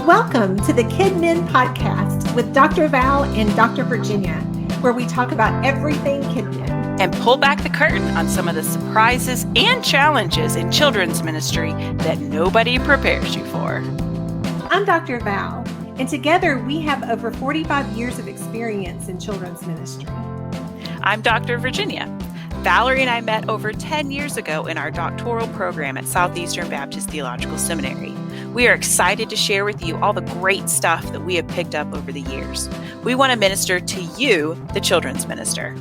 Welcome to the KidMin podcast with Dr. Val and Dr. Virginia, where we talk about everything KidMin. And pull back the curtain on some of the surprises and challenges in children's ministry that nobody prepares you for. I'm Dr. Val, and together we have over 45 years of experience in children's ministry. I'm Dr. Virginia. Valerie and I met over 10 years ago in our doctoral program at Southeastern Baptist Theological Seminary. We are excited to share with you all the great stuff that we have picked up over the years. We want to minister to you, the children's minister.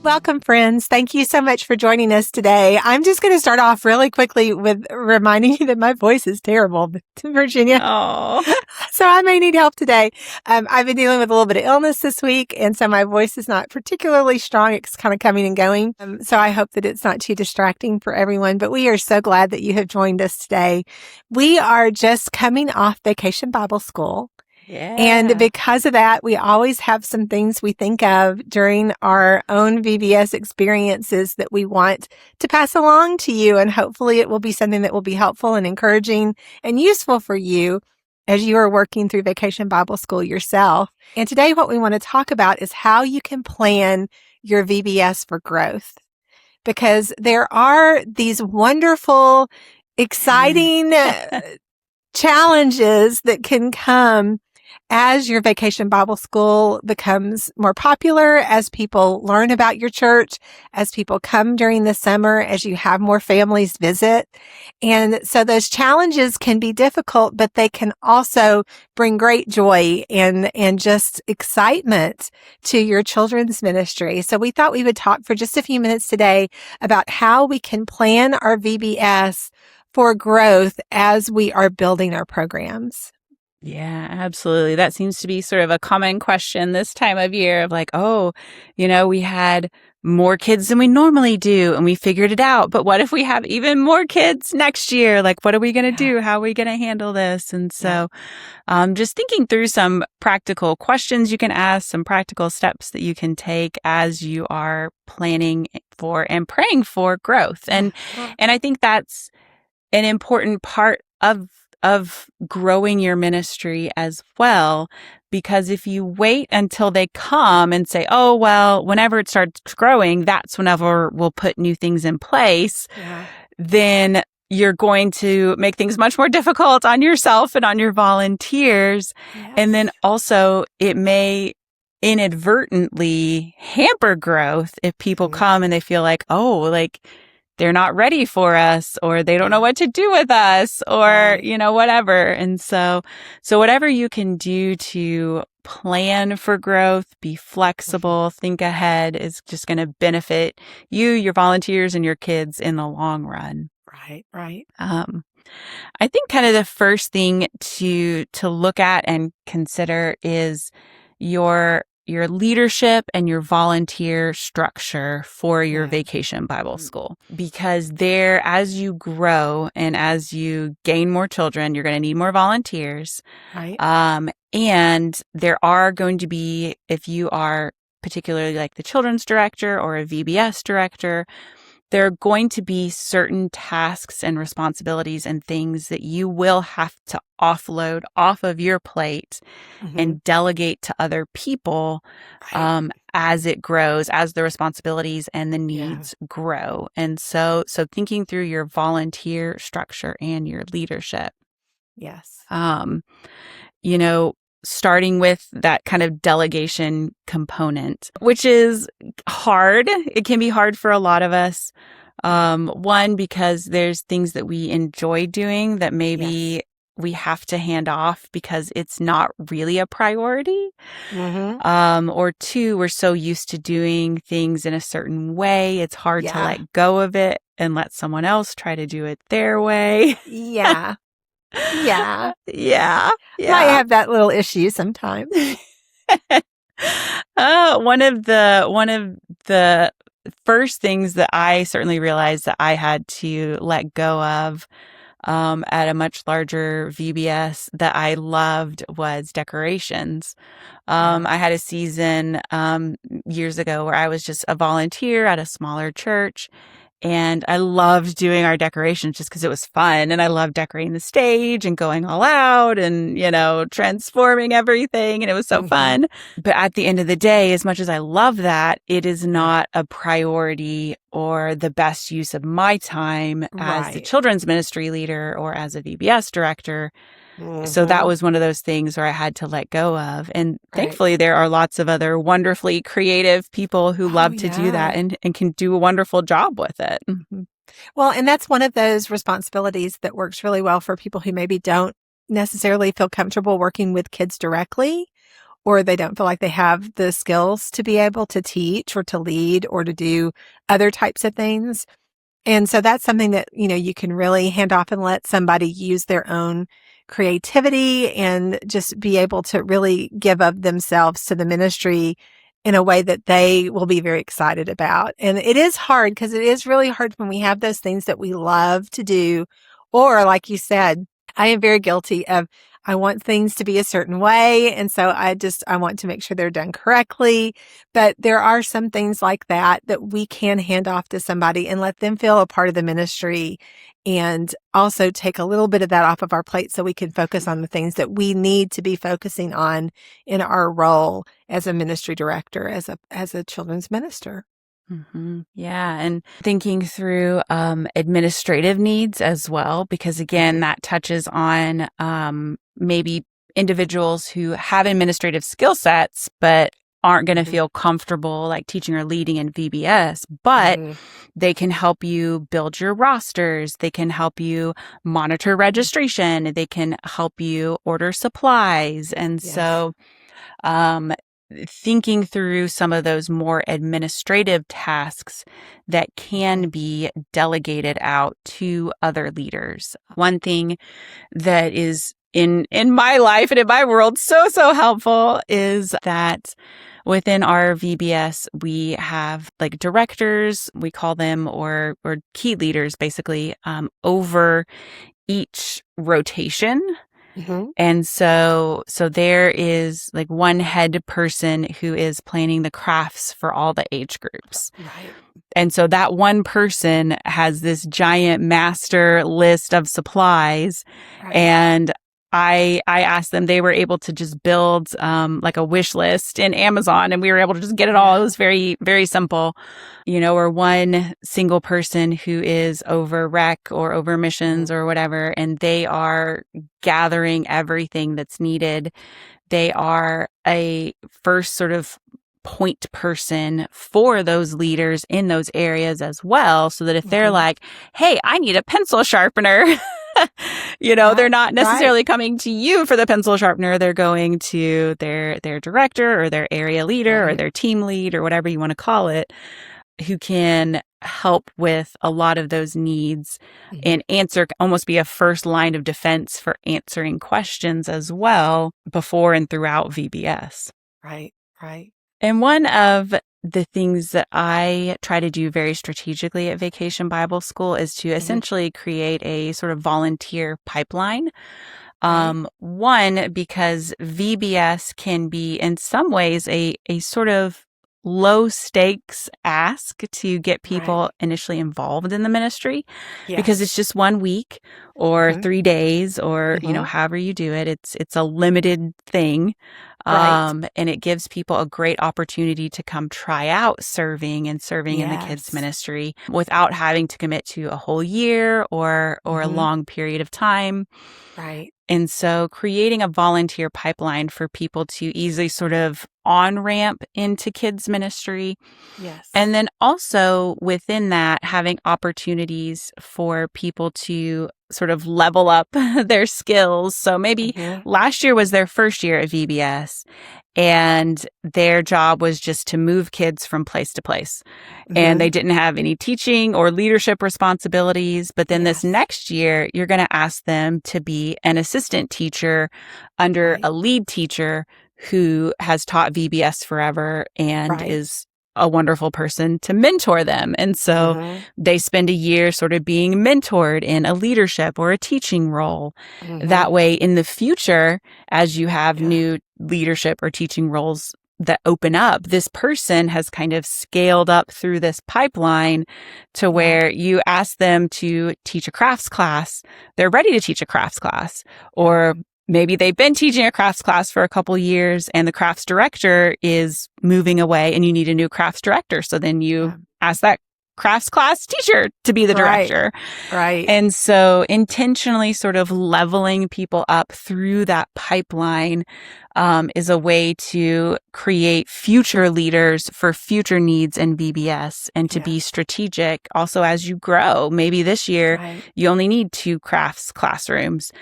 Welcome, friends. Thank you so much for joining us today. I'm just going to start off really quickly with reminding you that my voice is terrible, Virginia. Oh, So I may need help today. I've been dealing with a little bit of illness this week, and so my voice is not particularly strong. It's kind of coming and going. So I hope that it's not too distracting for everyone, but we are so glad that you have joined us today. We are just coming off Vacation Bible School. yeah. And because of that, we always have some things we think of during our own VBS experiences that we want to pass along to you. And hopefully it will be something that will be helpful and encouraging and useful for you as you are working through Vacation Bible School yourself. And today what we want to talk about is how you can plan your VBS for growth. Because there are these wonderful, exciting challenges that can come as your Vacation Bible School becomes more popular, as people learn about your church, as people come during the summer, as you have more families visit. And so those challenges can be difficult, but they can also bring great joy and just excitement to your children's ministry. So we thought we would talk for just a few minutes today about how we can plan our VBS for growth as we are building our programs. Yeah, absolutely. That seems to be sort of a common question this time of year of like, oh, we had more kids than we normally do and we figured it out. But what if we have even more kids next year? Like, what are we going to do? How are we going to handle this? And so just thinking through some practical questions you can ask, some practical steps that you can take as you are planning for and praying for growth. And I think that's an important part of growing your ministry as well, because if you wait until they come and say, oh, well, whenever it starts growing, that's whenever we'll put new things in place, then you're going to make things much more difficult on yourself and on your volunteers. Yes. And then also it may inadvertently hamper growth if people come and they feel like, oh, like, they're not ready for us, or they don't know what to do with us, or, whatever. And so whatever you can do to plan for growth, be flexible, think ahead is just going to benefit you, your volunteers, and your kids in the long run. Right. I think kind of the first thing to look at and consider is your leadership and your volunteer structure for your Vacation Bible School. Because there, as you grow and as you gain more children, you're going to need more volunteers. Right. And there are going to be, if you are particularly like the children's director or a VBS director, there are going to be certain tasks and responsibilities and things that you will have to offload off of your plate and delegate to other people as it grows, as the responsibilities and the needs grow. And so thinking through your volunteer structure and your leadership. Yes. Starting with that kind of delegation component, which is hard. It can be hard for a lot of us. One, because there's things that we enjoy doing that maybe we have to hand off because it's not really a priority. Or two, we're so used to doing things in a certain way. It's hard to let go of it and let someone else try to do it their way. Yeah. Yeah. I have that little issue sometimes. One of the first things that I certainly realized that I had to let go of at a much larger VBS that I loved was decorations. I had a season years ago where I was just a volunteer at a smaller church. And I loved doing our decorations just because it was fun. And I loved decorating the stage and going all out and, transforming everything. And it was so fun. But at the end of the day, as much as I love that, it is not a priority or the best use of my time as the children's ministry leader or as a VBS director. So that was one of those things where I had to let go of. And thankfully, there are lots of other wonderfully creative people who love to do that and can do a wonderful job with it. Well, and that's one of those responsibilities that works really well for people who maybe don't necessarily feel comfortable working with kids directly, or they don't feel like they have the skills to be able to teach or to lead or to do other types of things. And so that's something that, you can really hand off and let somebody use their own creativity and just be able to really give of themselves to the ministry in a way that they will be very excited about. And it is hard because it is really hard when we have those things that we love to do. Or like you said, I am very guilty of, I want things to be a certain way. And so I want to make sure they're done correctly. But there are some things like that we can hand off to somebody and let them feel a part of the ministry, and also take a little bit of that off of our plate so we can focus on the things that we need to be focusing on in our role as a ministry director, as a children's minister. Yeah. And thinking through administrative needs as well, because again, that touches on maybe individuals who have administrative skill sets, but aren't going to feel comfortable like teaching or leading in VBS, but they can help you build your rosters. They can help you monitor registration. They can help you order supplies. And so, thinking through some of those more administrative tasks that can be delegated out to other leaders. One thing that is in my life and in my world so helpful is that within our VBS, we have like directors, we call them, or key leaders basically, over each rotation. And so there is like one head person who is planning the crafts for all the age groups. And so that one person has this giant master list of supplies. And I asked them, they were able to just build like a wish list in Amazon, and we were able to just get it all. It was very, very simple. Or one single person who is over rec or over missions or whatever, and they are gathering everything that's needed. They are a first sort of point person for those leaders in those areas as well, so that if they're like, hey, I need a pencil sharpener, they're not necessarily coming to you for the pencil sharpener. They're going to their director or their area leader or their team lead or whatever you want to call it, who can help with a lot of those needs and almost be a first line of defense for answering questions as well before and throughout VBS. Right. And one of the things that I try to do very strategically at Vacation Bible School is to essentially create a sort of volunteer pipeline. One, because VBS can be in some ways a sort of low stakes ask to get people initially involved in the ministry, because it's just 1 week or 3 days or, however you do it. It's a limited thing. And it gives people a great opportunity to come try out serving in the kids ministry without having to commit to a whole year or a long period of time. And so creating a volunteer pipeline for people to easily sort of on-ramp into kids ministry. And then also within that, having opportunities for people to sort of level up their skills. So maybe last year was their first year at VBS, and their job was just to move kids from place to place. And they didn't have any teaching or leadership responsibilities. But then this next year, you're going to ask them to be an assistant teacher under a lead teacher who has taught VBS forever and is a wonderful person to mentor them. And so they spend a year sort of being mentored in a leadership or a teaching role. That way, in the future, as you have new leadership or teaching roles that open up, this person has kind of scaled up through this pipeline to where you ask them to teach a crafts class. They're ready to teach a crafts class, or maybe they've been teaching a crafts class for a couple years and the crafts director is moving away and you need a new crafts director. So then you ask that crafts class teacher to be the director. Right. And so intentionally sort of leveling people up through that pipeline is a way to create future leaders for future needs in VBS and to be strategic also as you grow. Maybe this year you only need 2 crafts classrooms,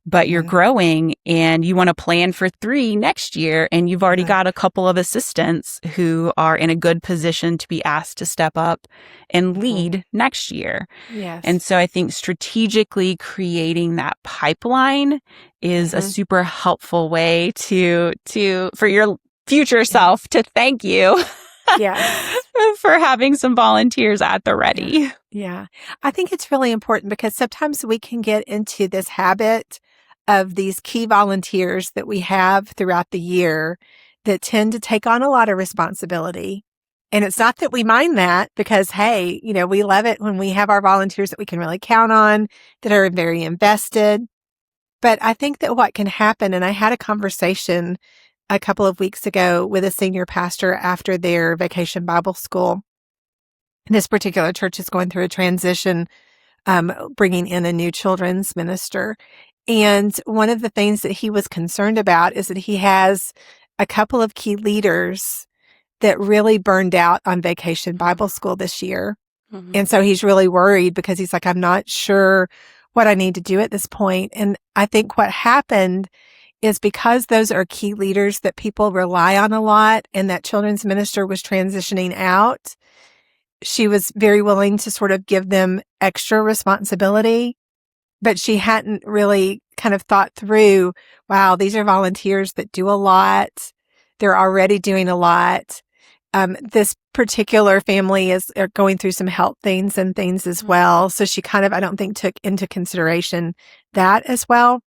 but you're growing and you want to plan for 3 next year, and you've already got a couple of assistants who are in a good position to be asked to step up and lead next year. Yes. And so I think strategically creating that pipeline is a super helpful way to for your future self to thank you. For having some volunteers at the ready. Yeah. I think it's really important because sometimes we can get into this habit of these key volunteers that we have throughout the year that tend to take on a lot of responsibility. And it's not that we mind that because, hey, you know, we love it when we have our volunteers that we can really count on, that are very invested. But I think that what can happen, and I had a conversation a couple of weeks ago with a senior pastor after their vacation Bible school. This particular church is going through a transition, bringing in a new children's minister. And one of the things that he was concerned about is that he has a couple of key leaders that really burned out on vacation Bible school this year. And so he's really worried because he's like, I'm not sure what I need to do at this point. And I think what happened is because those are key leaders that people rely on a lot, and that children's minister was transitioning out, she was very willing to sort of give them extra responsibility, but she hadn't really kind of thought through, wow, these are volunteers that do a lot. They're already doing a lot. This particular family are going through some health things and things as well. So she kind of, I don't think, took into consideration that as well.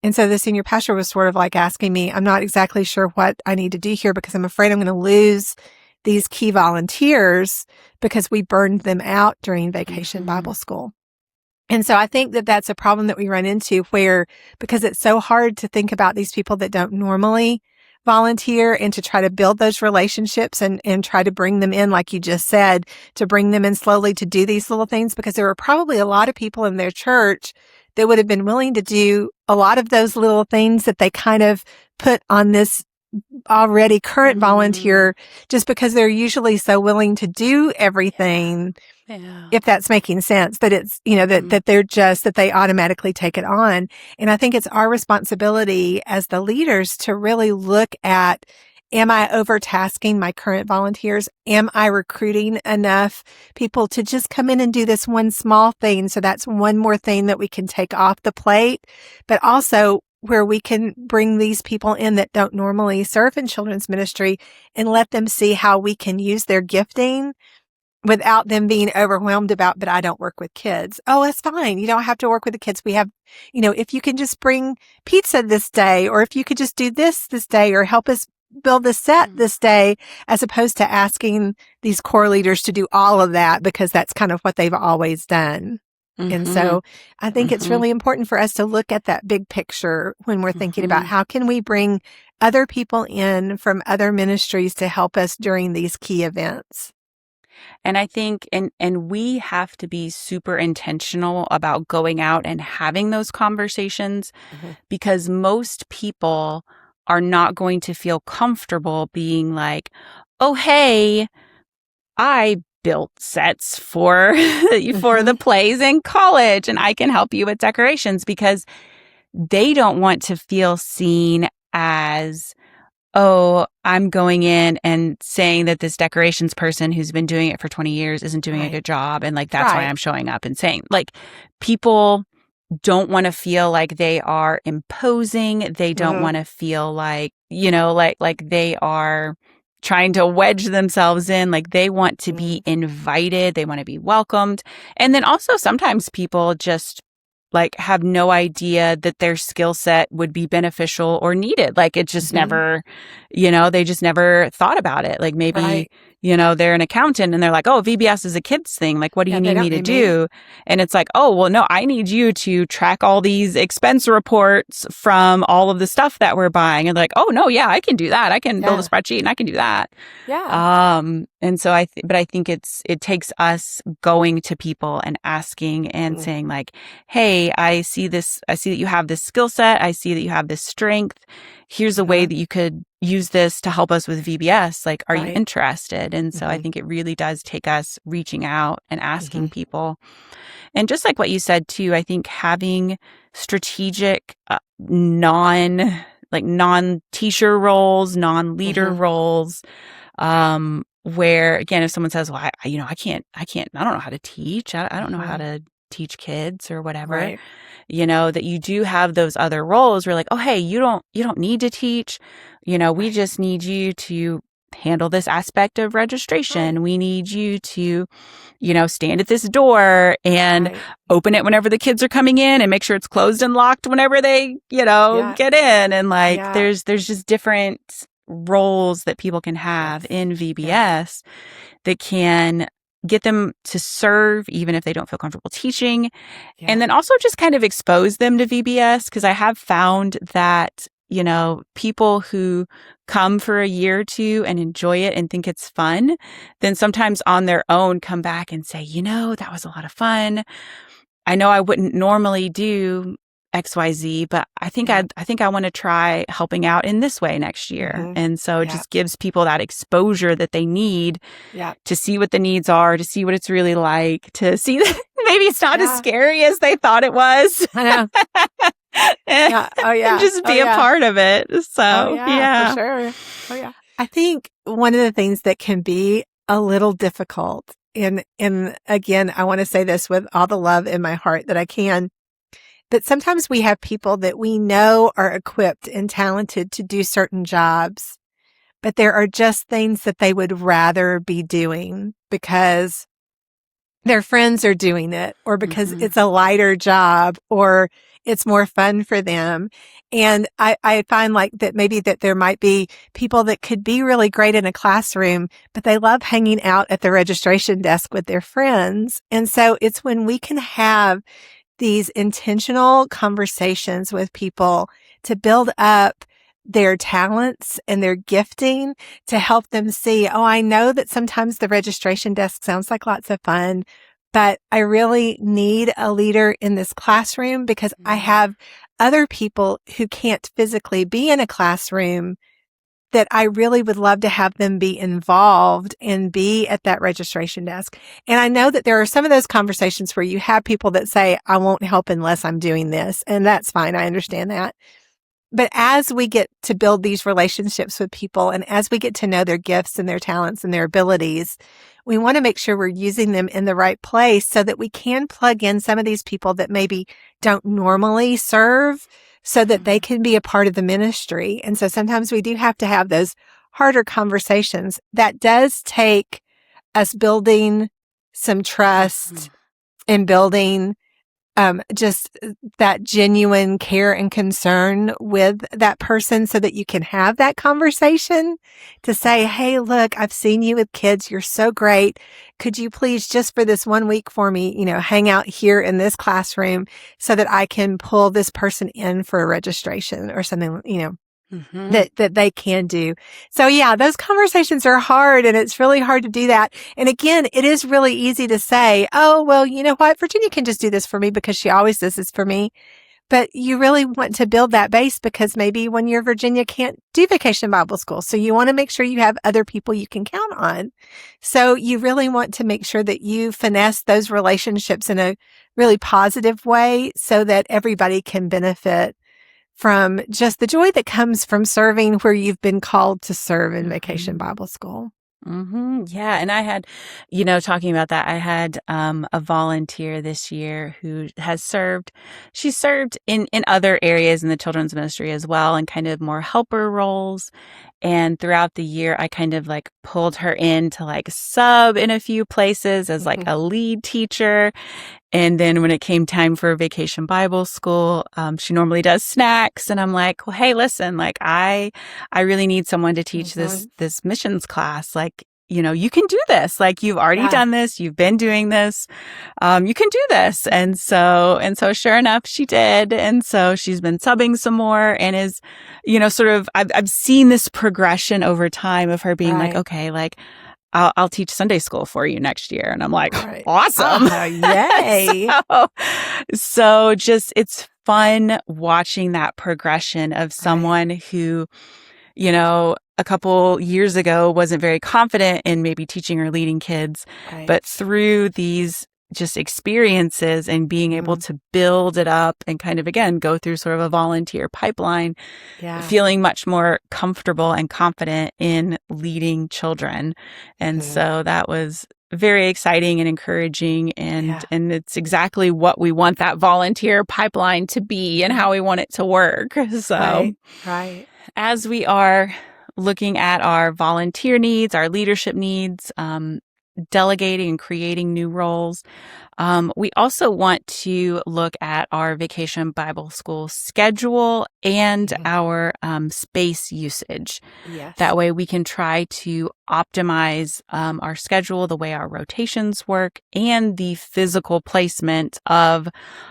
And so the senior pastor was sort of like asking me, I'm not exactly sure what I need to do here because I'm afraid I'm going to lose these key volunteers because we burned them out during vacation Bible school. And so I think that that's a problem that we run into where, because it's so hard to think about these people that don't normally volunteer and to try to build those relationships and try to bring them in, like you just said, to bring them in slowly to do these little things, because there were probably a lot of people in their church that would have been willing to do a lot of those little things that they kind of put on this already current volunteer just because they're usually so willing to do everything. If that's making sense, that it's, you know, that they're just, that they automatically take it on. And I think it's our responsibility as the leaders to really look at, am I overtasking my current volunteers? Am I recruiting enough people to just come in and do this one small thing? So that's one more thing that we can take off the plate, but also where we can bring these people in that don't normally serve in children's ministry and let them see how we can use their gifting without them being overwhelmed about, but I don't work with kids. Oh, that's fine. You don't have to work with the kids. We have, you know, if you can just bring pizza this day, or if you could just do this day, or help us build the set this day, as opposed to asking these core leaders to do all of that because that's kind of what they've always done. And so I think it's really important for us to look at that big picture when we're thinking about how can we bring other people in from other ministries to help us during these key events. And I think, and we have to be super intentional about going out and having those conversations because most people are not going to feel comfortable being like, oh, hey, I built sets for the plays in college and I can help you with decorations, because they don't want to feel seen as, oh, I'm going in and saying that this decorations person who's been doing it for 20 years isn't doing a good job. And like, that's why I'm showing up and saying, like, people don't want to feel like they are imposing. They don't want to feel like, you know, like they are trying to wedge themselves in. Like, they want to be invited. They want to be welcomed. And then also sometimes people just like have no idea that their skill set would be beneficial or needed. Like it just never, they just never thought about it. Like maybe, Right. they're an accountant and they're like, oh, VBS is a kid's thing. Like, what do you they need me don't to need do? And it's like, oh, well, no, I need you to track all these expense reports from all of the stuff that we're buying. And they're like, oh, no, yeah, I can do that. I can build a spreadsheet and I can do that. Yeah. And so but I think it takes us going to people and asking and saying like, hey, I see that you have this skill set. I see that you have this strength. Here's a way that you could use this to help us with VBS. Like, are you interested? And so I think it really does take us reaching out and asking people. And just like what you said too, I think having strategic, non-teacher roles, non-leader roles, where again, if someone says, well, I don't know how to teach. I don't know how to teach kids or whatever, that you do have those other roles where like, oh, hey, you don't need to teach, we just need you to handle this aspect of registration. We need you to, stand at this door and open it whenever the kids are coming in and make sure it's closed and locked whenever they, get in. And like, there's just different roles that people can have in VBS that can get them to serve even if they don't feel comfortable teaching. And then also just kind of expose them to VBS, because I have found that, people who come for a year or two and enjoy it and think it's fun, then sometimes on their own come back and say, that was a lot of fun. I know I wouldn't normally do XYZ, but I think I want to try helping out in this way next year. And so it just gives people that exposure that they need to see what the needs are, to see what it's really like, to see that maybe it's not as scary as they thought it was. I know. and, and just be a part of it. So, for sure. Oh, yeah. I think one of the things that can be a little difficult, and again, I want to say this with all the love in my heart that I can, but sometimes we have people that we know are equipped and talented to do certain jobs, but there are just things that they would rather be doing because their friends are doing it, or because it's a lighter job, or it's more fun for them. And I find like that maybe that there might be people that could be really great in a classroom, but they love hanging out at the registration desk with their friends. And so it's when we can have these intentional conversations with people to build up their talents and their gifting, to help them see, oh, I know that sometimes the registration desk sounds like lots of fun, but I really need a leader in this classroom because I have other people who can't physically be in a classroom that I really would love to have them be involved and be at that registration desk. And I know that there are some of those conversations where you have people that say, I won't help unless I'm doing this. And that's fine. I understand that. But as we get to build these relationships with people, and as we get to know their gifts and their talents and their abilities, we want to make sure we're using them in the right place so that we can plug in some of these people that maybe don't normally serve, so that they can be a part of the ministry. And so sometimes we do have to have those harder conversations. That does take us building some trust and building just that genuine care and concern with that person, so that you can have that conversation to say, hey, look, I've seen you with kids. You're so great. Could you please, just for this 1 week for me, hang out here in this classroom so that I can pull this person in for a registration or something, that they can do. So yeah, those conversations are hard, and it's really hard to do that. And again, it is really easy to say, oh, well, you know what? Virginia can just do this for me because she always does this for me. But you really want to build that base, because maybe when you're Virginia can't do Vacation Bible School. So you want to make sure you have other people you can count on. So you really want to make sure that you finesse those relationships in a really positive way so that everybody can benefit from just the joy that comes from serving where you've been called to serve in Vacation Bible School. Yeah. And I had, talking about that, I had a volunteer this year who has served. She served in other areas in the children's ministry as well, and kind of more helper roles. And throughout the year, I kind of like pulled her in to like sub in a few places as like a lead teacher. And then when it came time for Vacation Bible School, she normally does snacks. And I'm like, well, hey, listen, like I really need someone to teach this missions class. Like, you can do this. Like you've already done this. You've been doing this. You can do this. And so sure enough, she did. And so she's been subbing some more and is, sort of, I've seen this progression over time of her being like, okay, like, I'll teach Sunday school for you next year. And I'm like, awesome. Yay. so just, it's fun watching that progression of someone who, a couple years ago wasn't very confident in maybe teaching or leading kids, but through these just experiences and being able to build it up and kind of, again, go through sort of a volunteer pipeline, feeling much more comfortable and confident in leading children. And so that was very exciting and encouraging. And it's exactly what we want that volunteer pipeline to be and how we want it to work. So as we are looking at our volunteer needs, our leadership needs, delegating and creating new roles. We also want to look at our Vacation Bible School schedule and our space usage. That way we can try to optimize our schedule, the way our rotations work, and the physical placement of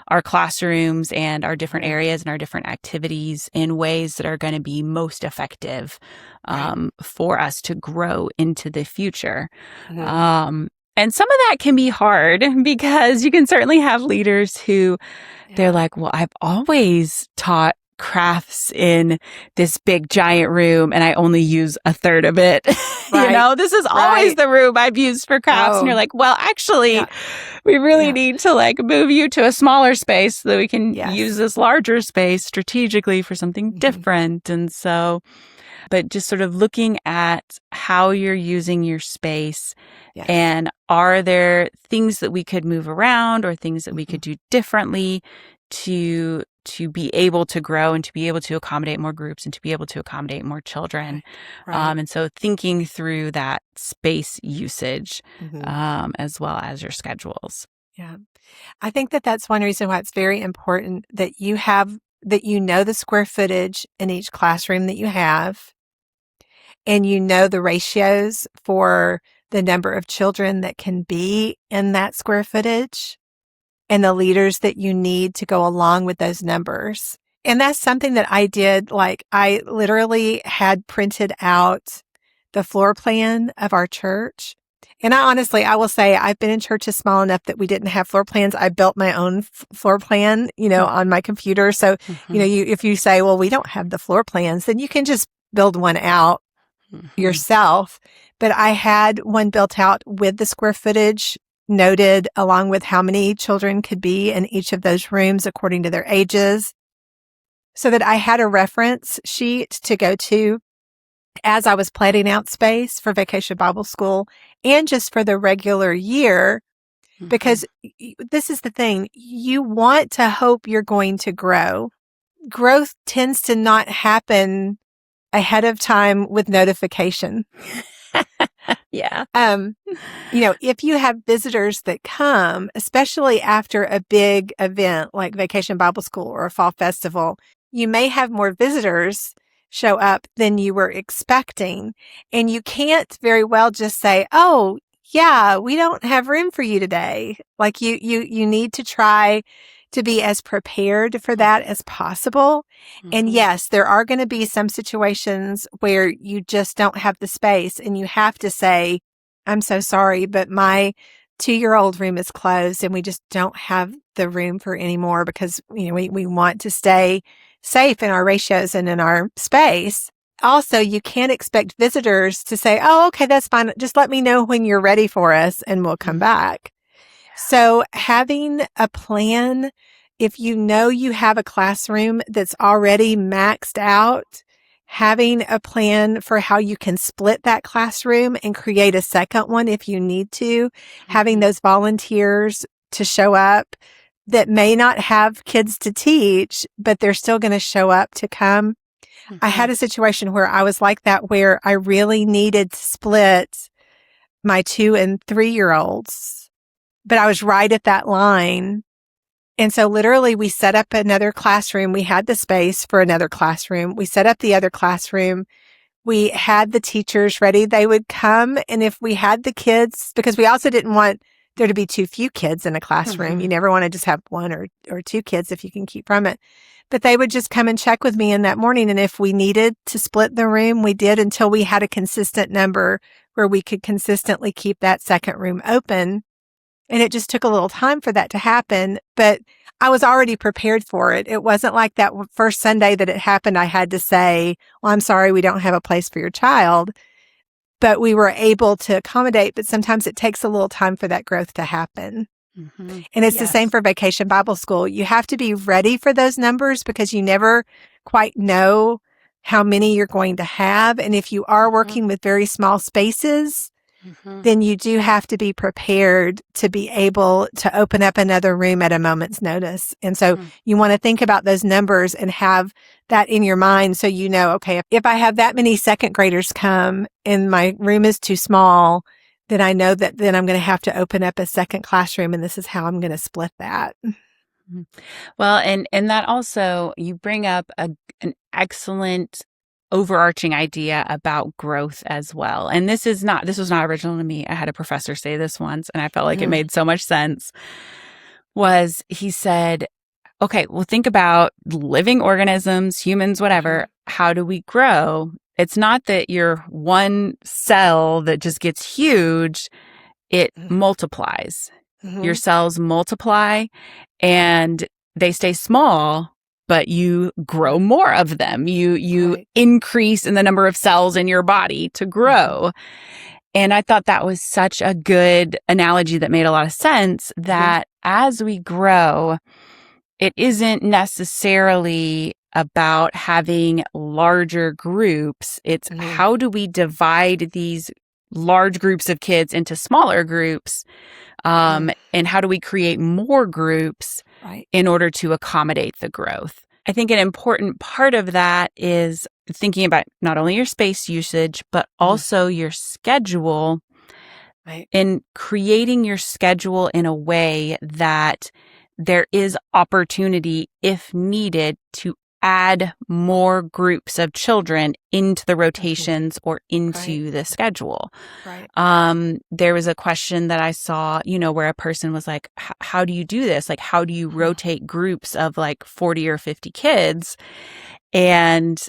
our classrooms and our different areas and our different activities in ways that are going to be most effective for us to grow into the future. And some of that can be hard because you can certainly have leaders who they're like, well, I've always taught crafts in this big giant room and I only use a third of it. This is always the room I've used for crafts. And you're like, well, actually, we really need to like move you to a smaller space so that we can use this larger space strategically for something different. And so, but just sort of looking at how you're using your space and are there things that we could move around or things that we could do differently to be able to grow and to be able to accommodate more groups and to be able to accommodate more children. And so thinking through that space usage as well as your schedules. I think that's one reason why it's very important that you know the square footage in each classroom that you have, and you know the ratios for the number of children that can be in that square footage and the leaders that you need to go along with those numbers. And that's something that I did. Like I literally had printed out the floor plan of our church. And I will say I've been in churches small enough that we didn't have floor plans. I built my own floor plan, on my computer. So, if you say, well, we don't have the floor plans, then you can just build one out yourself. But I had one built out with the square footage noted along with how many children could be in each of those rooms according to their ages, so that I had a reference sheet to go to as I was planning out space for Vacation Bible School and just for the regular year. Because this is the thing, you want to hope you're going to grow. Growth tends to not happen ahead of time with notification. If you have visitors that come, especially after a big event like Vacation Bible School or a fall festival, you may have more visitors show up than you were expecting. And you can't very well just say, oh, yeah, we don't have room for you today. Like you need to try to be as prepared for that as possible. And yes, there are going to be some situations where you just don't have the space and you have to say, I'm so sorry, but my 2-year-old room is closed and we just don't have the room for any more because, we want to stay safe in our ratios and in our space. Also, you can't expect visitors to say, oh, okay, that's fine. Just let me know when you're ready for us and we'll come back. So having a plan, if you know you have a classroom that's already maxed out, having a plan for how you can split that classroom and create a second one if you need to, having those volunteers to show up that may not have kids to teach, but they're still going to show up to come. I had a situation where I was like that, where I really needed to split my 2 and 3-year-olds but I was right at that line. And so literally we set up another classroom. We had the space for another classroom. We set up the other classroom. We had the teachers ready. They would come. And if we had the kids, because we also didn't want there to be too few kids in a classroom. You never want to just have one or two kids if you can keep from it. But they would just come and check with me in that morning. And if we needed to split the room, we did until we had a consistent number where we could consistently keep that second room open. And it just took a little time for that to happen, but I was already prepared for it. It wasn't like that first Sunday that it happened, I had to say, well, I'm sorry, we don't have a place for your child. But we were able to accommodate, but sometimes it takes a little time for that growth to happen. And it's the same for Vacation Bible School. You have to be ready for those numbers because you never quite know how many you're going to have. And if you are working with very small spaces, then you do have to be prepared to be able to open up another room at a moment's notice. And so you want to think about those numbers and have that in your mind so you know, okay, if I have that many second graders come and my room is too small, then I know that then I'm going to have to open up a second classroom and this is how I'm going to split that. Well, and that also, you bring up an excellent overarching idea about growth as well. And this was not original to me. I had a professor say this once and I felt like it made so much sense. He said, okay, well, think about living organisms, humans, whatever. How do we grow? It's not that you're one cell that just gets huge. It multiplies. Your cells multiply and they stay small, but you grow more of them. You increase in the number of cells in your body to grow. And I thought that was such a good analogy that made a lot of sense, that as we grow, it isn't necessarily about having larger groups. It's how do we divide these large groups of kids into smaller groups, and how do we create more groups in order to accommodate the growth. I think an important part of that is thinking about not only your space usage, but also your schedule, and creating your schedule in a way that there is opportunity, if needed, to add more groups of children into the rotations or into the schedule. There was a question that I saw, where a person was like, how do you do this? Like, how do you rotate groups of like 40 or 50 kids? And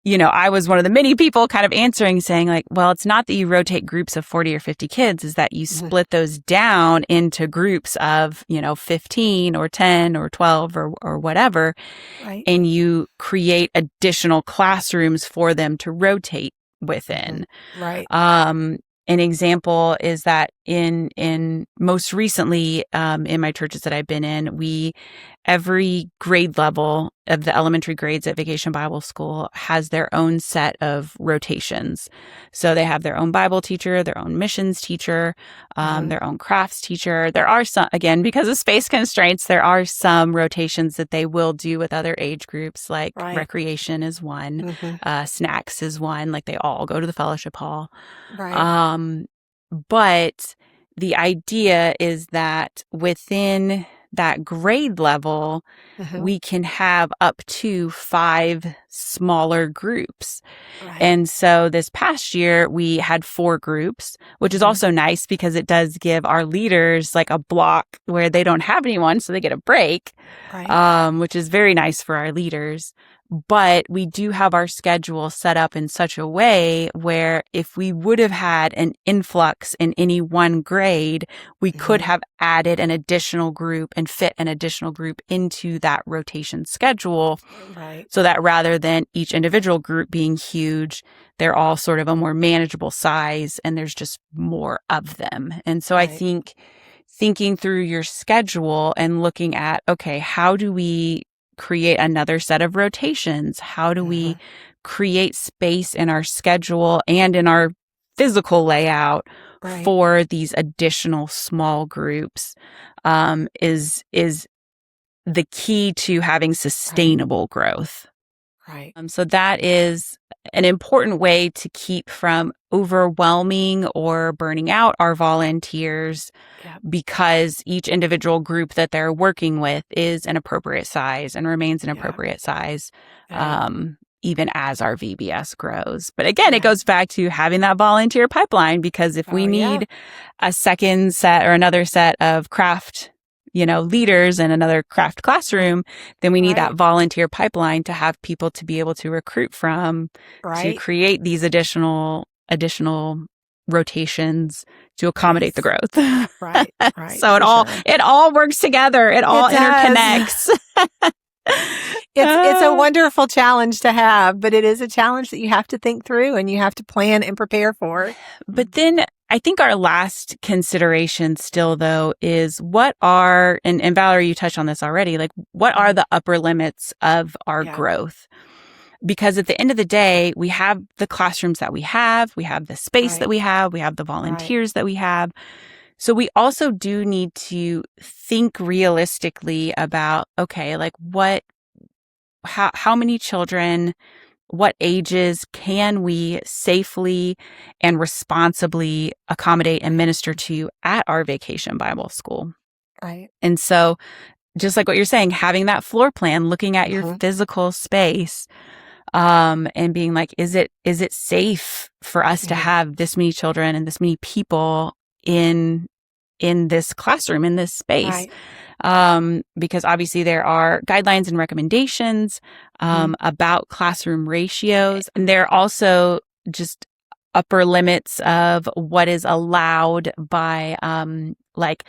I was one of the many people kind of answering, saying like, well, it's not that you rotate groups of 40 or 50 kids, is that you split those down into groups of, 15 or 10 or 12 or whatever. And you create additional classrooms for them to rotate within. An example is that in most recently, in my churches that I've been in, every grade level of the elementary grades at Vacation Bible School has their own set of rotations. So they have their own Bible teacher, their own missions teacher, their own crafts teacher. There are some, again, because of space constraints, there are some rotations that they will do with other age groups, like recreation is one, snacks is one, like they all go to the fellowship hall. But the idea is that within that grade level, we can have up to 5 smaller groups. And so this past year, we had 4 groups, which is also nice because it does give our leaders like a block where they don't have anyone, so they get a break, which is very nice for our leaders. But we do have our schedule set up in such a way where if we would have had an influx in any one grade, we could have added an additional group and fit an additional group into that rotation schedule. So that rather than each individual group being huge, they're all sort of a more manageable size and there's just more of them. And so I think thinking through your schedule and looking at, okay, how do we create another set of rotations? How do we create space in our schedule and in our physical layout for these additional small groups is the key to having sustainable growth. Right. So that is an important way to keep from overwhelming or burning out our volunteers, Yeah. because each individual group that they're working with is an appropriate size and remains an Yeah. appropriate size, Right. even as our VBS grows. But again, it Right. goes back to having that volunteer pipeline, because if we Oh, yeah. need a second set or another set of craft, leaders in another craft classroom, then we need that Right. volunteer pipeline to have people to be able to recruit from, to Right. create these additional rotations to accommodate the Yes. growth. Right. Right. So For sure. it all works together. It all does. interconnects. It's a wonderful challenge to have, but it is a challenge that you have to think through and you have to plan and prepare for. But then I think our last consideration still, though, is what are, and Valerie, you touched on this already, like what are the upper limits of our Yeah. growth? Because at the end of the day, we have the classrooms that we have the space Right. that we have the volunteers that we have. So we also do need to think realistically about, okay, like how many children, what ages can we safely and responsibly accommodate and minister to at our vacation Bible school? Right. And so just like what you're saying, having that floor plan, looking at your physical space, and being like, is it safe for us to have this many children and this many people in this classroom, in this space? Right. Because obviously there are guidelines and recommendations about classroom ratios, and there are also just upper limits of what is allowed by like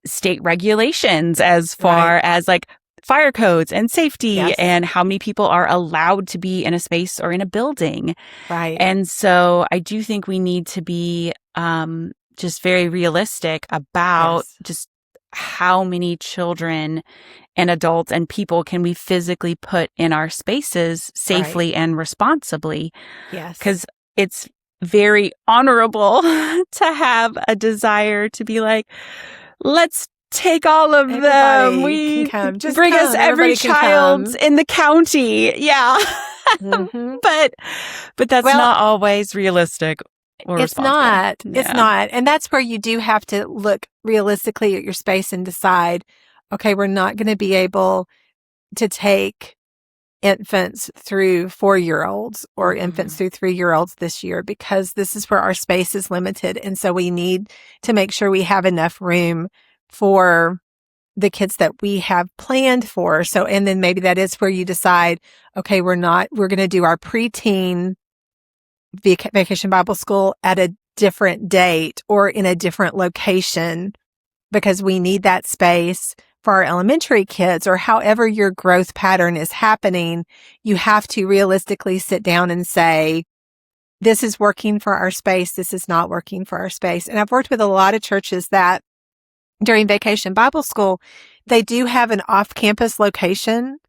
state regulations as far as like fire codes and safety and how many people are allowed to be in a space or in a building. Right. And so I do think we need to be just very realistic about just how many children and adults and people can we physically put in our spaces safely and responsibly. Yes. Because it's very honorable to have a desire to be like, let's take all of them. We can come. bring us every child in the county. Yeah. But that's not always realistic or responsible. It's not. And that's where you do have to look realistically at your space and decide, okay, we're not going to be able to take infants through 4-year-olds or infants through 3-year-olds this year because this is where our space is limited. And so we need to make sure we have enough room for the kids that we have planned for. So, and then maybe that is where you decide, okay, we're going to do our preteen vacation Bible school at a different date or in a different location because we need that space for our elementary kids, or however your growth pattern is happening. You have to realistically sit down and say, this is working for our space. This is not working for our space. And I've worked with a lot of churches that during vacation Bible school, they do have an off-campus location,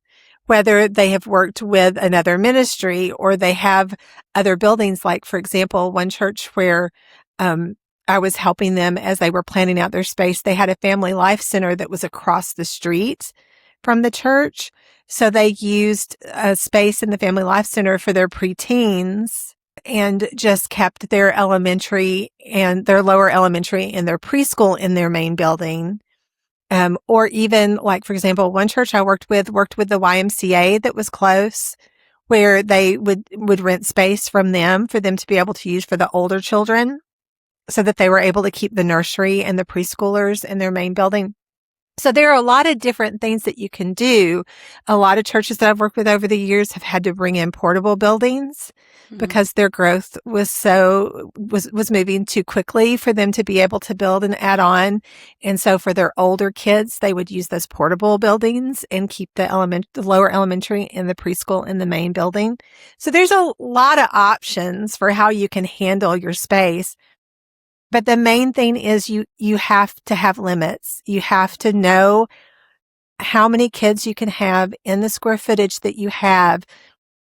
whether they have worked with another ministry or they have other buildings. Like, for example, one church where I was helping them as they were planning out their space, they had a family life center that was across the street from the church. So they used a space in the family life center for their preteens and just kept their elementary and their lower elementary and their preschool in their main building. Or even like, for example, one church I worked with the YMCA that was close, where they would rent space from them for them to be able to use for the older children so that they were able to keep the nursery and the preschoolers in their main building. So there are a lot of different things that you can do. A lot of churches that I've worked with over the years have had to bring in portable buildings because their growth was moving too quickly for them to be able to build and add on. And so for their older kids, they would use those portable buildings and keep the lower elementary and the preschool in the main building. So there's a lot of options for how you can handle your space. But the main thing is you have to have limits. You have to know how many kids you can have in the square footage that you have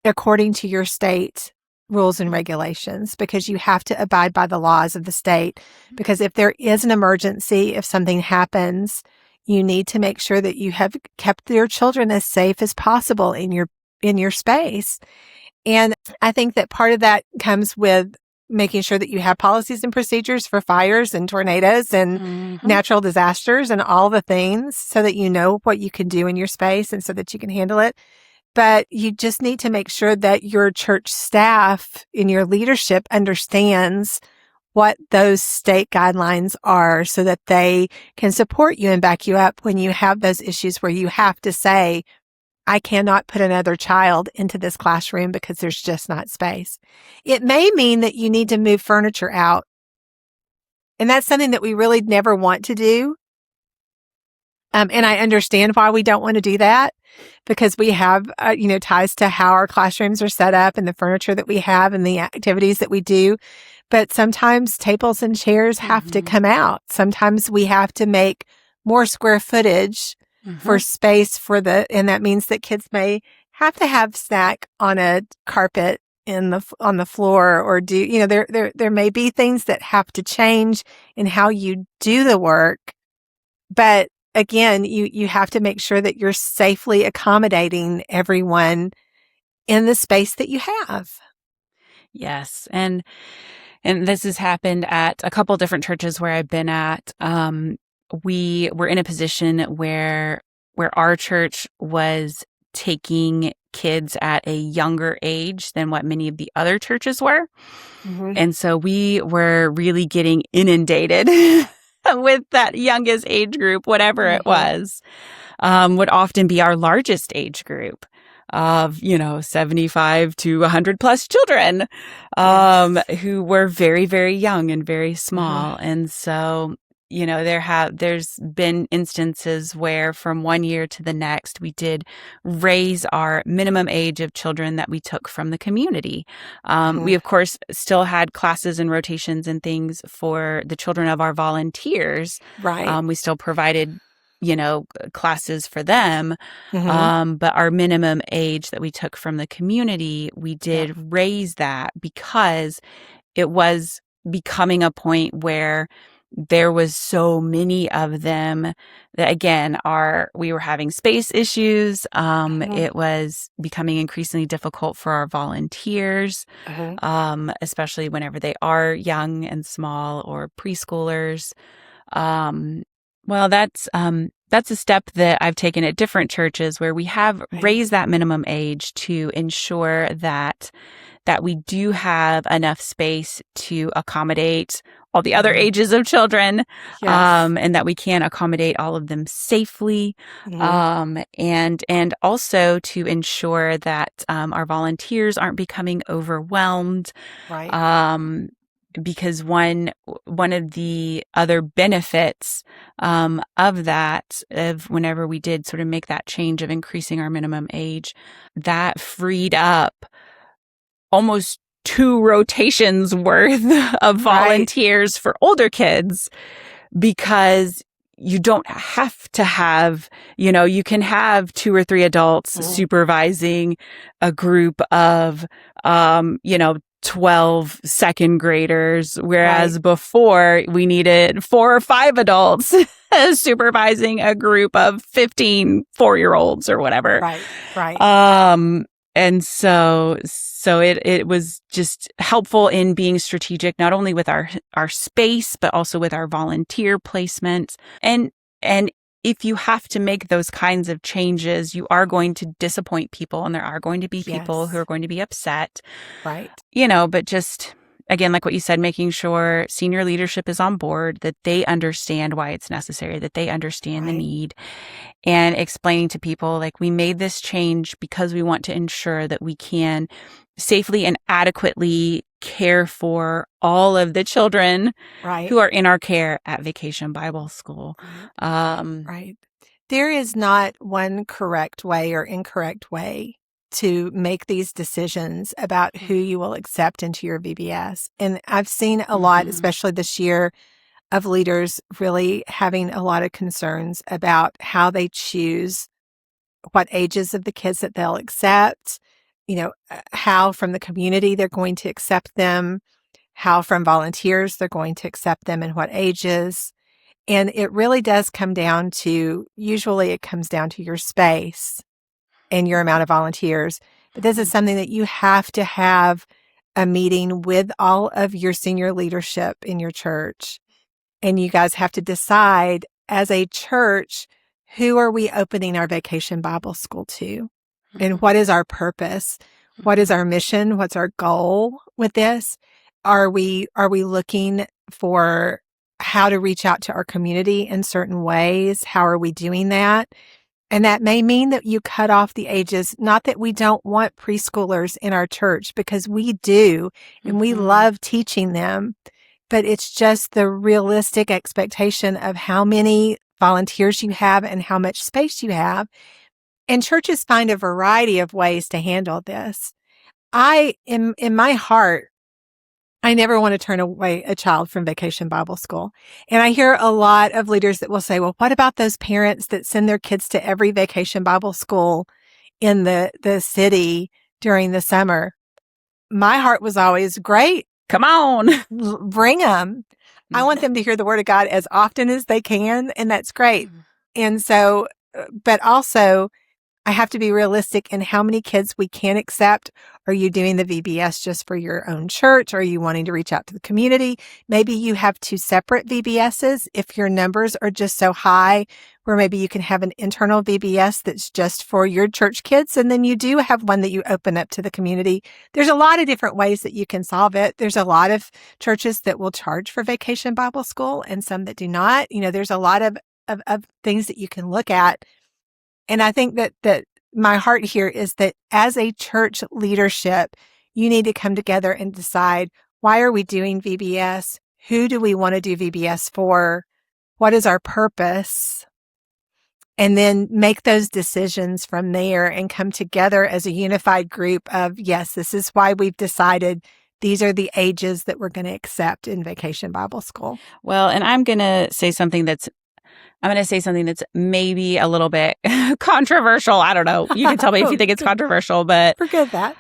according to your state rules and regulations, because you have to abide by the laws of the state. Because if there is an emergency, if something happens, you need to make sure that you have kept your children as safe as possible in your in your space. And I think that part of that comes with making sure that you have policies and procedures for fires and tornadoes and natural disasters and all the things so that you know what you can do in your space and so that you can handle it. But you just need to make sure that your church staff in your leadership understands what those state guidelines are so that they can support you and back you up when you have those issues where you have to say, I cannot put another child into this classroom because there's just not space. It may mean that you need to move furniture out. And that's something that we really never want to do. And I understand why we don't want to do that because we have, ties to how our classrooms are set up and the furniture that we have and the activities that we do. But sometimes tables and chairs have to come out. Sometimes we have to make more square footage for space and that means that kids may have to have snack on a carpet on the floor or there may be things that have to change in how you do the work. But again, you have to make sure that you're safely accommodating everyone in the space that you have. Yes. And this has happened at a couple different churches where I've been at. We were in a position where our church was taking kids at a younger age than what many of the other churches were. And so we were really getting inundated with that youngest age group, whatever it was, would often be our largest age group of, 75 to 100 plus children, who were very, very young and very small. And so, there's been instances where from one year to the next, we did raise our minimum age of children that we took from the community. We, of course, still had classes and rotations and things for the children of our volunteers. Right. We still provided classes for them. But our minimum age that we took from the community, we did raise that because it was becoming a point where there was so many of them that, again, we were having space issues. It was becoming increasingly difficult for our volunteers, especially whenever they are young and small or preschoolers. Well, that's a step that I've taken at different churches where we have raised that minimum age to ensure that we do have enough space to accommodate all the other ages of children, and that we can accommodate all of them safely, and also to ensure that our volunteers aren't becoming overwhelmed. Right. Because one of the other benefits of that, of whenever we did sort of make that change of increasing our minimum age, that freed up almost 2 rotations worth of volunteers for older kids, because you don't have to have, you can have 2 or 3 adults supervising a group of, 12 second graders, whereas before we needed 4 or 5 adults supervising a group of 15 4-year-olds or whatever. Right. And so it was just helpful in being strategic, not only with our space, but also with our volunteer placement. And if you have to make those kinds of changes, you are going to disappoint people, and there are going to be people who are going to be upset. Right. But just, again, like what you said, making sure senior leadership is on board, that they understand why it's necessary, that they understand the need, and explaining to people, like, we made this change because we want to ensure that we can safely and adequately care for all of the children who are in our care at Vacation Bible School. Right. There is not one correct way or incorrect way to make these decisions about who you will accept into your VBS. And I've seen a lot, especially this year, of leaders really having a lot of concerns about how they choose what ages of the kids that they'll accept, how from the community they're going to accept them, how from volunteers they're going to accept them and what ages. And it really does come down to, usually it comes down to your space and your amount of volunteers. But this is something that you have to have a meeting with all of your senior leadership in your church. And you guys have to decide as a church, who are we opening our Vacation Bible School to? And what is our purpose? What is our mission? What's our goal with this? Are we looking for how to reach out to our community in certain ways? How are we doing that? And that may mean that you cut off the ages, not that we don't want preschoolers in our church, because we do, and we love teaching them, but it's just the realistic expectation of how many volunteers you have and how much space you have. And churches find a variety of ways to handle this. In my heart, I never want to turn away a child from Vacation Bible School. And I hear a lot of leaders that will say, well, what about those parents that send their kids to every Vacation Bible School in the city during the summer? My heart was always, great. Come on. Bring them. I want them to hear the word of God as often as they can. And that's great. And so, but also, I have to be realistic in how many kids we can accept. Are you doing the VBS just for your own church? Are you wanting to reach out to the community? Maybe you have two separate VBSs if your numbers are just so high, where maybe you can have an internal VBS that's just for your church kids. And then you do have one that you open up to the community. There's a lot of different ways that you can solve it. There's a lot of churches that will charge for Vacation Bible School and some that do not. There's a lot of things that you can look at. And I think that my heart here is that as a church leadership, you need to come together and decide, why are we doing VBS? Who do we want to do VBS for? What is our purpose? And then make those decisions from there and come together as a unified group of, yes, this is why we've decided these are the ages that we're going to accept in Vacation Bible School. Well, and I'm going to say something that's maybe a little bit controversial. I don't know. You can tell me if you think it's controversial, but forget that.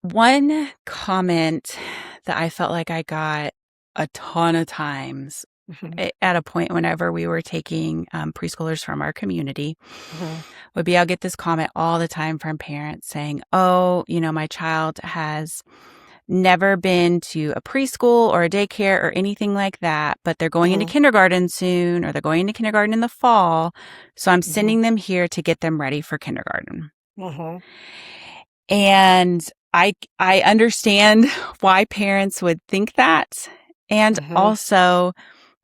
One comment that I felt like I got a ton of times at a point whenever we were taking preschoolers from our community would be, I'll get this comment all the time from parents saying, oh, my child has never been to a preschool or a daycare or anything like that, but they're going into kindergarten soon, or they're going into kindergarten in the fall. So I'm sending them here to get them ready for kindergarten. And I understand why parents would think that. And also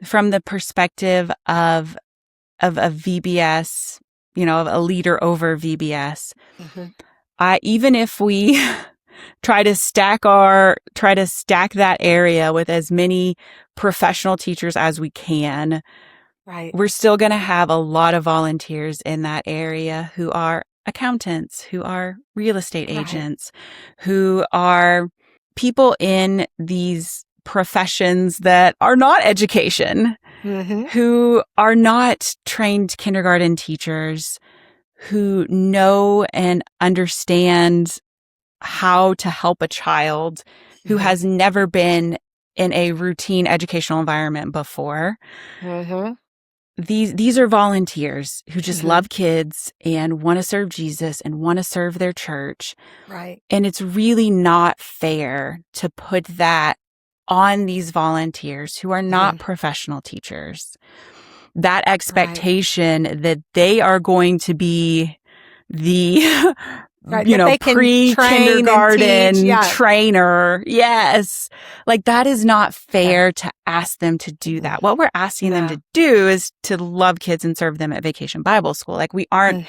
from the perspective of a VBS, of a leader over VBS, even if we try to stack that area with as many professional teachers as we can, right, we're still going to have a lot of volunteers in that area who are accountants, who are real estate agents, who are people in these professions that are not education, who are not trained kindergarten teachers, who know and understand how to help a child who has never been in a routine educational environment before. These are volunteers who just love kids and want to serve Jesus and want to serve their church. Right. And it's really not fair to put that on these volunteers who are not professional teachers. That expectation that they are going to be the pre-kindergarten trainer. Yes. Like, that is not fair to ask them to do that. What we're asking them to do is to love kids and serve them at Vacation Bible School. Like, we aren't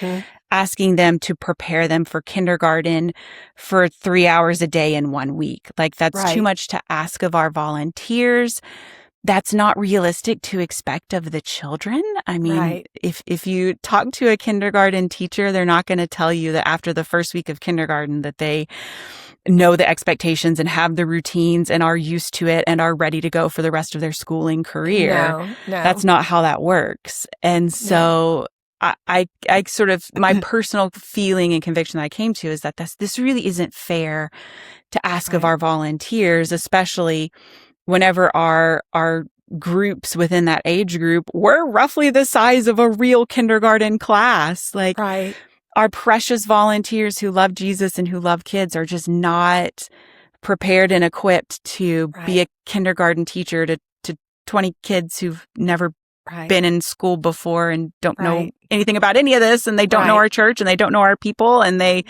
asking them to prepare them for kindergarten for 3 hours a day in 1 week. Like, that's too much to ask of our volunteers. That's not realistic to expect of the children. I mean, if you talk to a kindergarten teacher, they're not going to tell you that after the first week of kindergarten that they know the expectations and have the routines and are used to it and are ready to go for the rest of their schooling career. No. That's not how that works. And so I sort of, my personal feeling and conviction that I came to is that this really isn't fair to ask of our volunteers, especially whenever our groups within that age group were roughly the size of a real kindergarten class. Like, our precious volunteers who love Jesus and who love kids are just not prepared and equipped to be a kindergarten teacher to 20 kids who've never been in school before and don't know anything about any of this, and they don't know our church, and they don't know our people, and they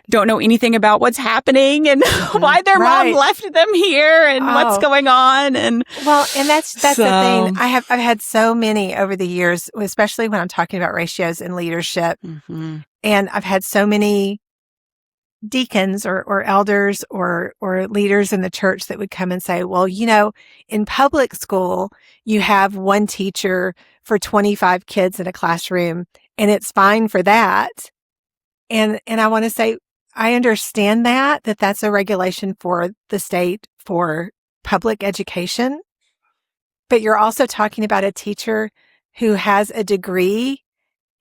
don't know anything about what's happening and why their mom left them here and what's going on. And that's the thing. I've had so many over the years, especially when I'm talking about ratios and leadership. And I've had so many deacons or elders or leaders in the church that would come and say, well, in public school, you have one teacher for 25 kids in a classroom, and it's fine for that. And I want to say, I understand that's a regulation for the state for public education, but you're also talking about a teacher who has a degree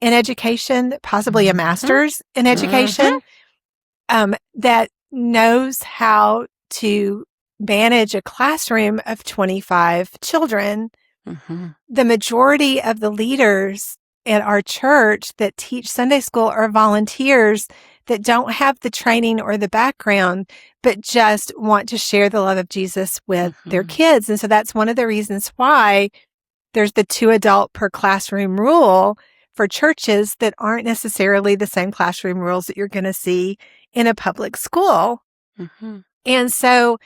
in education, possibly a master's in education, that knows how to manage a classroom of 25 children. The majority of the leaders at our church that teach Sunday school are volunteers that don't have the training or the background, but just want to share the love of Jesus with their kids. And so that's one of the reasons why there's the 2 adult per classroom rule for churches that aren't necessarily the same classroom rules that you're going to see in a public school. And so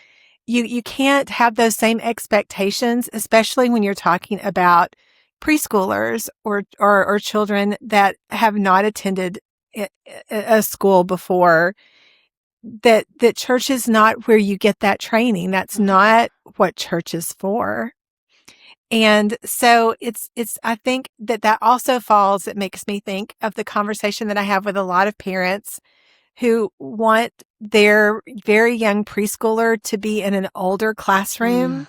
you can't have those same expectations, especially when you're talking about preschoolers or children that have not attended a school before. That church is not where you get that training. That's not what church is for. And so I think that also it makes me think of the conversation that I have with a lot of parents who want their very young preschooler to be in an older classroom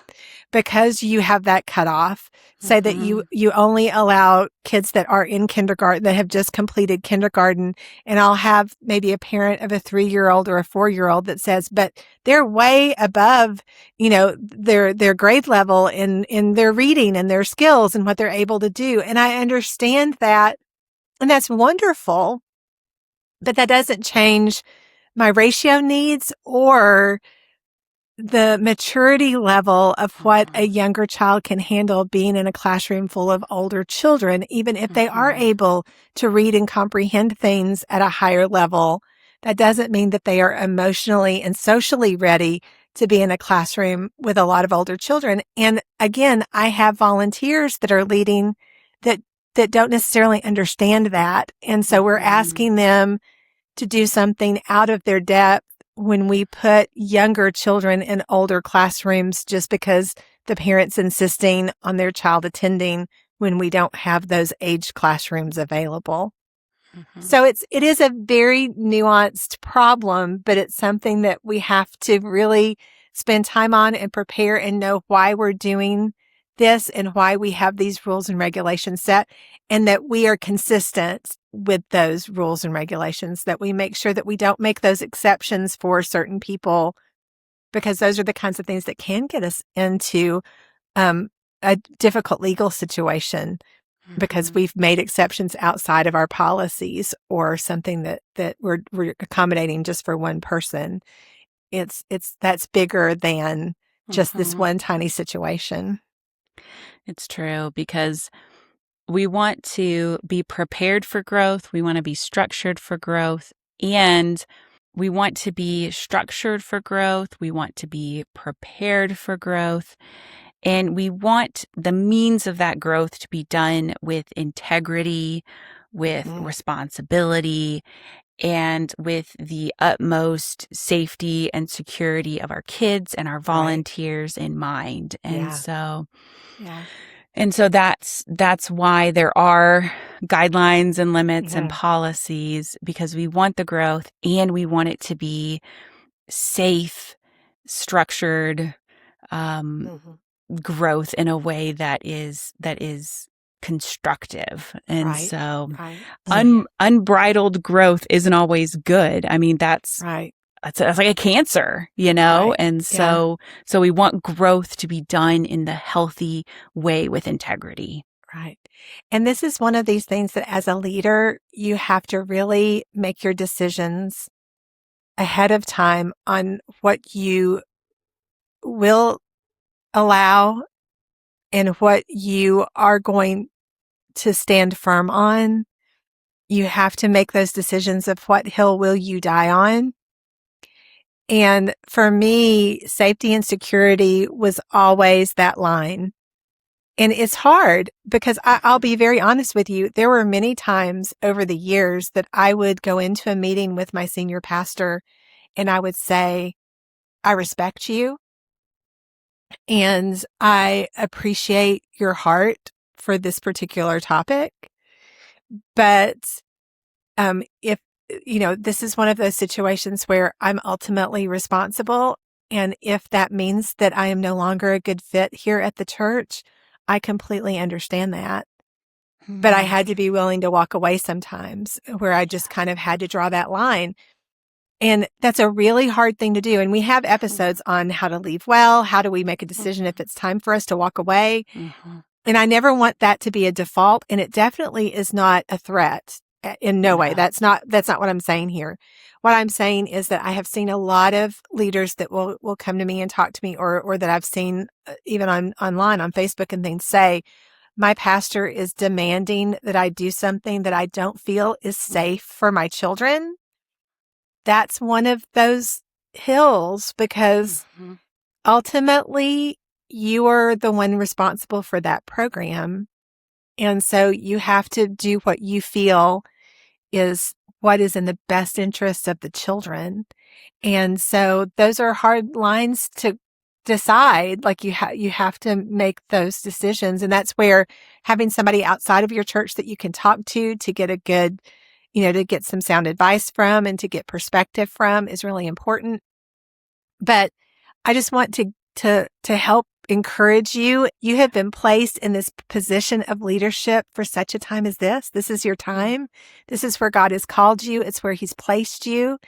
because you have that cutoff. Say that you only allow kids that are in kindergarten, that have just completed kindergarten, and I'll have maybe a parent of a 3-year-old or a 4-year-old that says, but they're way above, their grade level in their reading and their skills and what they're able to do. And I understand that, and that's wonderful. But that doesn't change my ratio needs or the maturity level of what a younger child can handle being in a classroom full of older children, even if they are able to read and comprehend things at a higher level. That doesn't mean that they are emotionally and socially ready to be in a classroom with a lot of older children. And again, I have volunteers that are leading that don't necessarily understand that. And so we're asking them to do something out of their depth when we put younger children in older classrooms just because the parent's insisting on their child attending when we don't have those aged classrooms available. So it is a very nuanced problem, but it's something that we have to really spend time on and prepare and know why we're doing this and why we have these rules and regulations set, and that we are consistent with those rules and regulations, that we make sure that we don't make those exceptions for certain people, because those are the kinds of things that can get us into a difficult legal situation because we've made exceptions outside of our policies or something that we're accommodating just for one person. That's bigger than just this one tiny situation. It's true, because we want to be prepared for growth. We want to be structured for growth, and we want to be structured for growth. We want to be prepared for growth, and we want the means of that growth to be done with integrity, with responsibility, and with the utmost safety and security of our kids and our volunteers in mind. And so that's why there are guidelines and limits and policies, because we want the growth and we want it to be safe, structured growth in a way that is constructive. And so unbridled growth isn't always good. I mean, that's like a cancer, And so we want growth to be done in the healthy way with integrity. Right. And this is one of these things that as a leader, you have to really make your decisions ahead of time on what you will allow and what you are going to stand firm on. You have to make those decisions of what hill will you die on. And for me, safety and security was always that line. And it's hard because I'll be very honest with you. There were many times over the years that I would go into a meeting with my senior pastor and I would say, I respect you and I appreciate your heart for this particular topic. But if, this is one of those situations where I'm ultimately responsible. And if that means that I am no longer a good fit here at the church, I completely understand that. But I had to be willing to walk away sometimes where I just kind of had to draw that line. And that's a really hard thing to do. And we have episodes on how to leave well. How do we make a decision if it's time for us to walk away? Mm-hmm. And I never want that to be a default. And it definitely is not a threat in no way. That's not what I'm saying here. What I'm saying is that I have seen a lot of leaders that will come to me and talk to me or that I've seen even online on Facebook and things say, my pastor is demanding that I do something that I don't feel is safe for my children. That's one of those hills because ultimately you are the one responsible for that program. And so you have to do what you feel is what is in the best interest of the children. And so those are hard lines to decide. Like you have to make those decisions. And that's where having somebody outside of your church that you can talk to get a good, to get some sound advice from and to get perspective from is really important. But I just want to help encourage you. You have been placed in this position of leadership for such a time as this. This is your time. This is where God has called you. It's where He's placed you.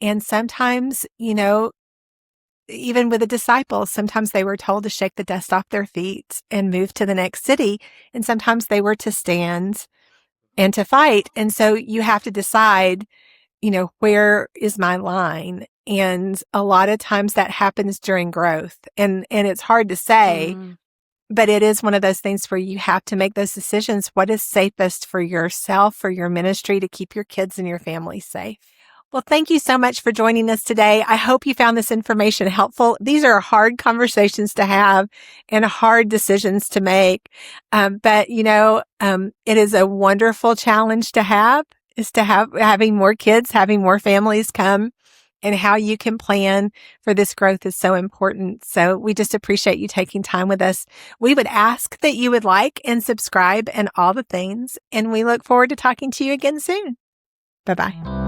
And sometimes, even with the disciples, sometimes they were told to shake the dust off their feet and move to the next city. And sometimes they were to stand and to fight. And so you have to decide, where is my line? And a lot of times that happens during growth. And it's hard to say, but it is one of those things where you have to make those decisions. What is safest for yourself, for your ministry, to keep your kids and your family safe? Well, thank you so much for joining us today. I hope you found this information helpful. These are hard conversations to have and hard decisions to make. But it is a wonderful challenge to have, having more kids, having more families come, and how you can plan for this growth is so important. So we just appreciate you taking time with us. We would ask that you would like and subscribe and all the things. And we look forward to talking to you again soon. Bye-bye.